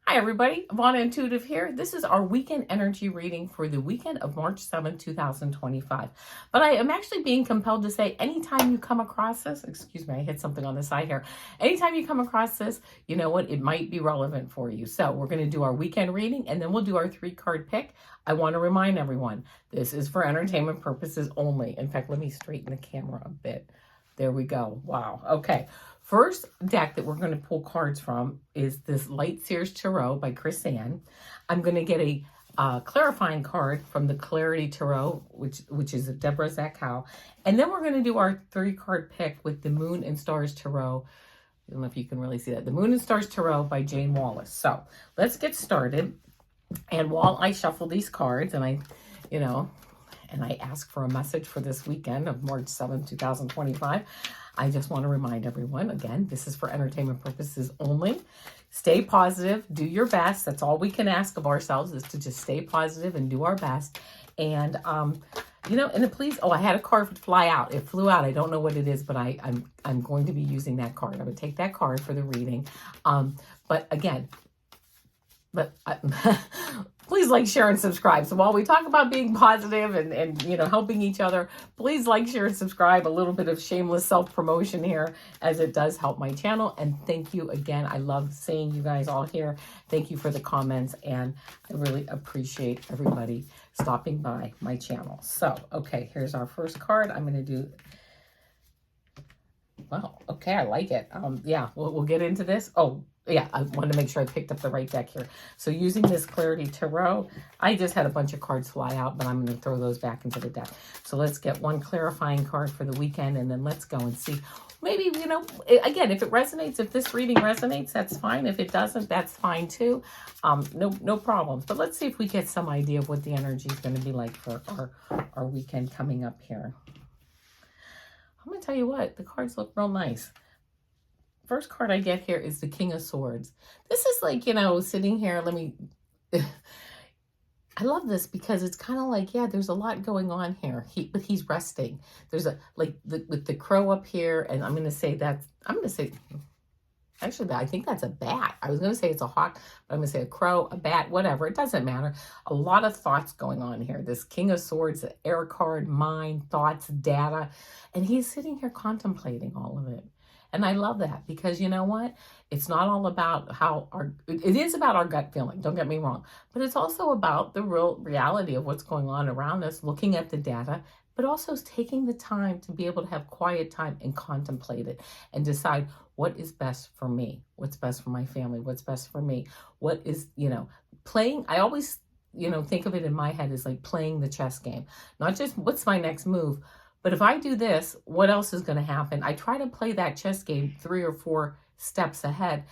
Hi everybody, Avana Intuitive here. This is our weekend energy reading for the weekend of March 7th, 2025. But I am actually being compelled to say anytime you come across this, excuse me, I hit something on the side here. Anytime you come across this, you know what, it might be relevant for you. So we're going to do our weekend reading and then we'll do our 3-card pick. I want to remind everyone, this is for entertainment purposes only. In fact, let me straighten the camera a bit. There we go. Wow. Okay. First deck that we're going to pull cards from is this Light Seers Tarot by Chris Ann. I'm going to get a clarifying card from the Clarity Tarot, which is a Debra Zachau. And then we're going to do our 3-card pick with the Moon and Stars Tarot. I don't know if you can really see that. The Moon and Stars Tarot by Jayne Wallace. So let's get started. And while I shuffle these cards and I ask for a message for this weekend of March 7th, 2025, I just want to remind everyone, again, this is for entertainment purposes only. Stay positive, do your best. That's all we can ask of ourselves, is to just stay positive and do our best. And, please, I had a card fly out. It flew out. I don't know what it is, but I'm going to be using that card. I would take that card for the reading. Please like, share, and subscribe. So while we talk about being positive and helping each other, please like, share, and subscribe. A little bit of shameless self-promotion here, as it does help my channel. And thank you again. I love seeing you guys all here. Thank you for the comments, and I really appreciate everybody stopping by my channel. So, okay, here's our first card. I'm going to do... Wow, okay, I like it. We'll get into this. Oh, yeah, I wanted to make sure I picked up the right deck here. So using this Clarity Tarot, I just had a bunch of cards fly out, but I'm going to throw those back into the deck. So let's get one clarifying card for the weekend, and then let's go and see. Maybe, again, if it resonates, if this reading resonates, that's fine. If it doesn't, that's fine too. No problems. But let's see if we get some idea of what the energy is going to be like for our weekend coming up here. I'm going to tell you what, the cards look real nice. First card I get here is the King of Swords. This is like, sitting here, I love this because it's kind of like, there's a lot going on here. But he's resting. There's with the crow up here, and actually, I think that's a bat. I was going to say it's a hawk, but I'm going to say a crow, a bat, whatever. It doesn't matter. A lot of thoughts going on here. This King of Swords, the air card, mind, thoughts, data. And he's sitting here contemplating all of it. And I love that because you know what? It's not all about it is about our gut feeling, don't get me wrong, but it's also about the real reality of what's going on around us, looking at the data, but also taking the time to be able to have quiet time and contemplate it and decide what is best for me, what's best for my family, what's best for me, what is, playing. I always, think of it in my head as like playing the chess game, not just what's my next move, but if I do this, what else is going to happen? I try to play that chess game 3 or 4 steps ahead.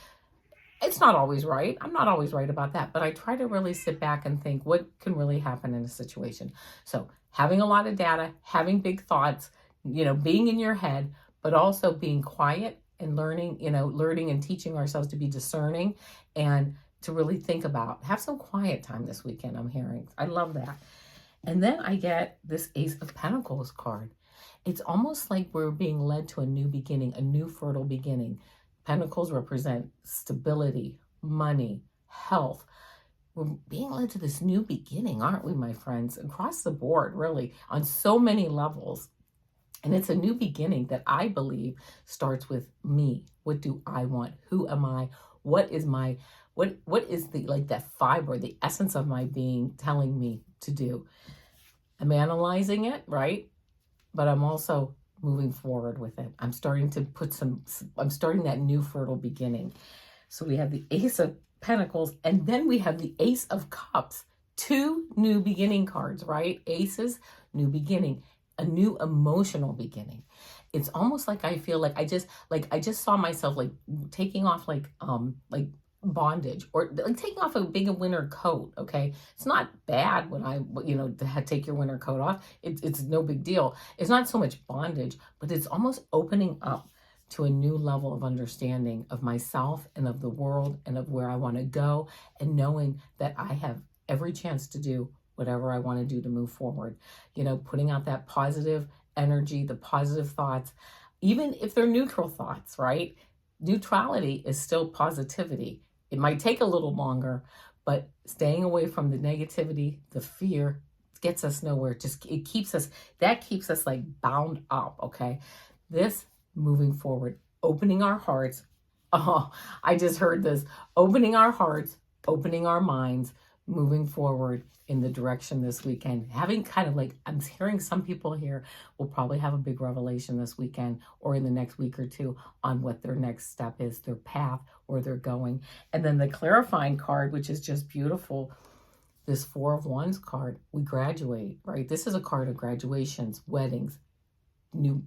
It's not always right. I'm not always right about that, but I try to really sit back and think what can really happen in a situation. So having a lot of data, having big thoughts, being in your head, but also being quiet and learning and teaching ourselves to be discerning and to really think about, have some quiet time this weekend, I'm hearing. I love that. And then I get this Ace of Pentacles card. It's almost like we're being led to a new beginning, a new fertile beginning. Pentacles represent stability, money, health. We're being led to this new beginning, aren't we, my friends? Across the board, really, on so many levels. And it's a new beginning that I believe starts with me. What do I want? Who am I? What is that fiber, the essence of my being telling me to do? I'm analyzing it, right? But I'm also moving forward with it. I'm starting that new fertile beginning. So we have the Ace of Pentacles, and then we have the Ace of Cups. 2 new beginning cards, right? Aces, new beginning, a new emotional beginning. It's almost like I feel like I just saw myself like taking off like bondage, or like taking off a big winter coat. Okay, it's not bad when to take your winter coat off. It's no big deal. It's not so much bondage, but it's almost opening up to a new level of understanding of myself and of the world and of where I want to go, and knowing that I have every chance to do whatever I want to do to move forward. Putting out that positive energy, the positive thoughts, even if they're neutral thoughts, right? Neutrality is still positivity. It might take a little longer, but staying away from the negativity, the fear, gets us nowhere. Just it keeps us, that keeps us like bound up, okay? This moving forward, opening our hearts. Oh, I just heard this. Opening our hearts, opening our minds, moving forward in the direction this weekend. Having kind of like, I'm hearing some people here will probably have a big revelation this weekend or in the next week or two on what their next step is, their path, where they're going. And then the clarifying card, which is just beautiful, this Four of Wands card, we graduate, right? This is a card of graduations, weddings,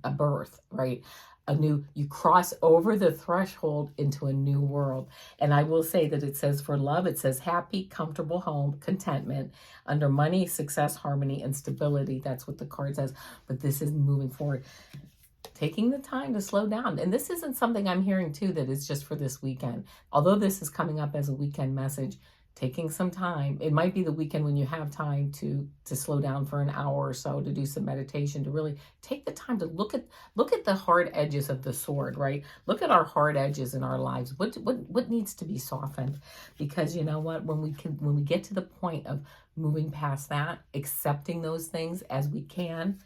a birth, right? You cross over the threshold into a new world. And I will say that it says for love, it says happy, comfortable home, contentment. Under money, success, harmony, and stability. That's what the card says. But this is moving forward. Taking the time to slow down. And this isn't something I'm hearing too that is just for this weekend. Although this is coming up as a weekend message, taking some time. It might be the weekend when you have time to slow down for an hour or so, to do some meditation, to really take the time to look at the hard edges of the sword, right? Look at our hard edges in our lives. What needs to be softened? Because you know what? When we get to the point of moving past that, accepting those things as we can,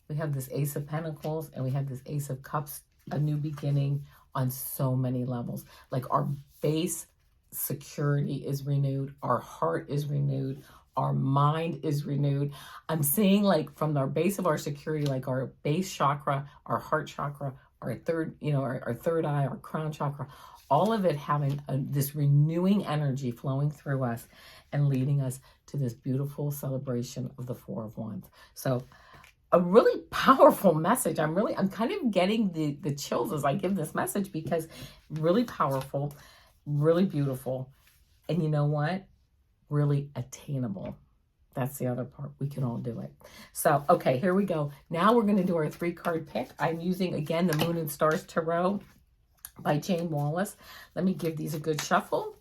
we have this Ace of Pentacles and we have this Ace of Cups, a new beginning on so many levels. Like our base security is renewed, our heart is renewed, our mind is renewed. I'm seeing like from our base of our security, like our base chakra, our heart chakra, our third, our third eye, our crown chakra, all of it having this renewing energy flowing through us and leading us to this beautiful celebration of the Four of Wands. So a really powerful message. I'm kind of getting the chills as I give this message, because really powerful, really beautiful, and you know what? Really attainable. That's the other part. We can all do it. So, okay, here we go. Now we're going to do our 3-card pick. I'm using, again, the Moon and Stars Tarot by Jayne Wallace. Let me give these a good shuffle,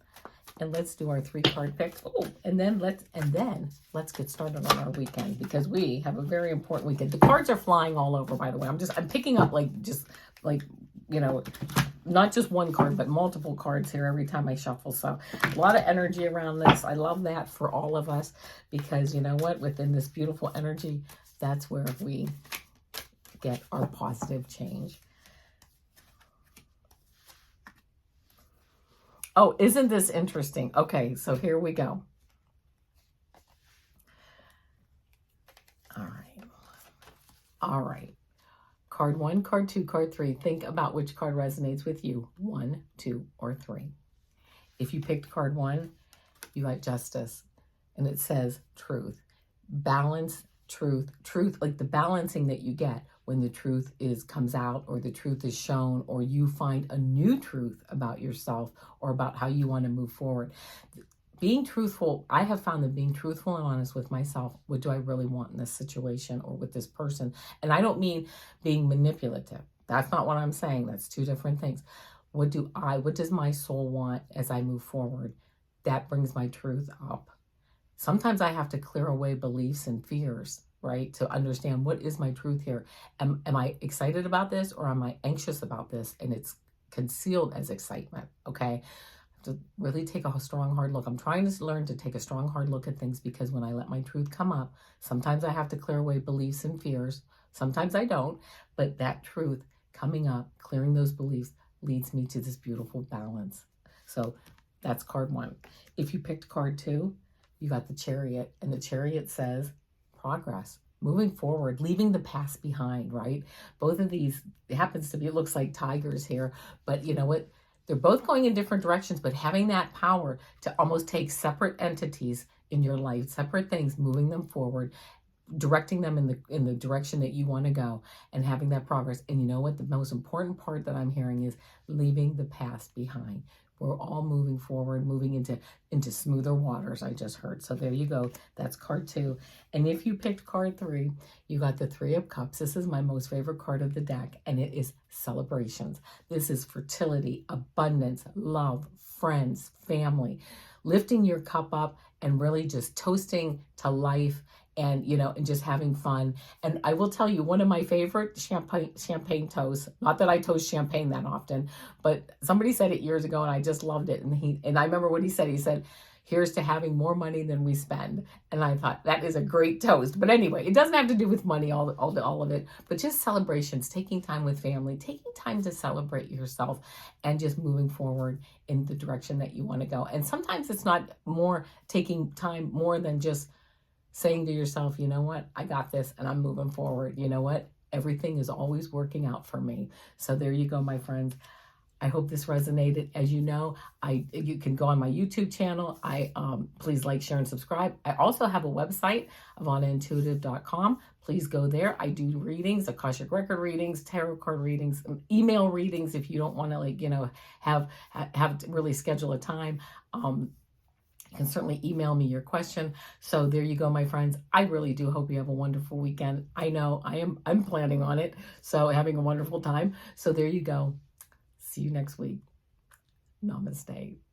and let's do our 3-card pick. Oh, and then let's get started on our weekend, because we have a very important weekend. The cards are flying all over, by the way. I'm picking up not just one card, but multiple cards here every time I shuffle. So a lot of energy around this. I love that for all of us, because you know what? Within this beautiful energy, that's where we get our positive change. Oh, isn't this interesting? Okay, so here we go. All right. Card 1, card 2, card 3. Think about which card resonates with you. 1, 2, or 3. If you picked card 1, you got Justice. And it says truth. Balance, truth, like the balancing that you get when the truth comes out, or the truth is shown, or you find a new truth about yourself or about how you want to move forward. Being truthful, I have found that being truthful and honest with myself, what do I really want in this situation or with this person? And I don't mean being manipulative. That's not what I'm saying. That's two different things. What does my soul want as I move forward? That brings my truth up. Sometimes I have to clear away beliefs and fears, right? To understand what is my truth here. Am I excited about this, or am I anxious about this? And it's concealed as excitement, okay? To really take a strong, hard look. I'm trying to learn to take a strong, hard look at things, because when I let my truth come up, sometimes I have to clear away beliefs and fears. Sometimes I don't, but that truth coming up, clearing those beliefs, leads me to this beautiful balance. So that's card 1. If you picked card 2, you got the Chariot, and the Chariot says progress, moving forward, leaving the past behind, right? Both of these, it happens to be, it looks like tigers here, but you know what? They're both going in different directions, but having that power to almost take separate entities in your life, separate things, moving them forward, directing them in the direction that you want to go, and having that progress. And you know what? The most important part that I'm hearing is leaving the past behind. We're all moving forward, moving into smoother waters, I just heard. So there you go. That's card 2. And if you picked card 3, you got the 3 of Cups. This is my most favorite card of the deck, and it is celebrations. This is fertility, abundance, love, friends, family. Lifting your cup up and really just toasting to life and, and just having fun. And I will tell you, one of my favorite champagne toasts, not that I toast champagne that often, but somebody said it years ago and I just loved it. And I remember what he said, here's to having more money than we spend. And I thought that is a great toast. But anyway, it doesn't have to do with money, all of it, but just celebrations, taking time with family, taking time to celebrate yourself, and just moving forward in the direction that you want to go. And sometimes it's not more taking time more than just saying to yourself, you know what, I got this and I'm moving forward. You know what? Everything is always working out for me. So there you go, my friends. I hope this resonated. As you know, you can go on my YouTube channel. Please like, share, and subscribe. I also have a website, avanaintuitive.com. Please go there. I do readings, Akashic record readings, tarot card readings, email readings if you don't want to have to really schedule a time. You can certainly email me your question. So there you go, my friends. I really do hope you have a wonderful weekend. I know I'm planning on it. So having a wonderful time. So there you go. See you next week. Namaste.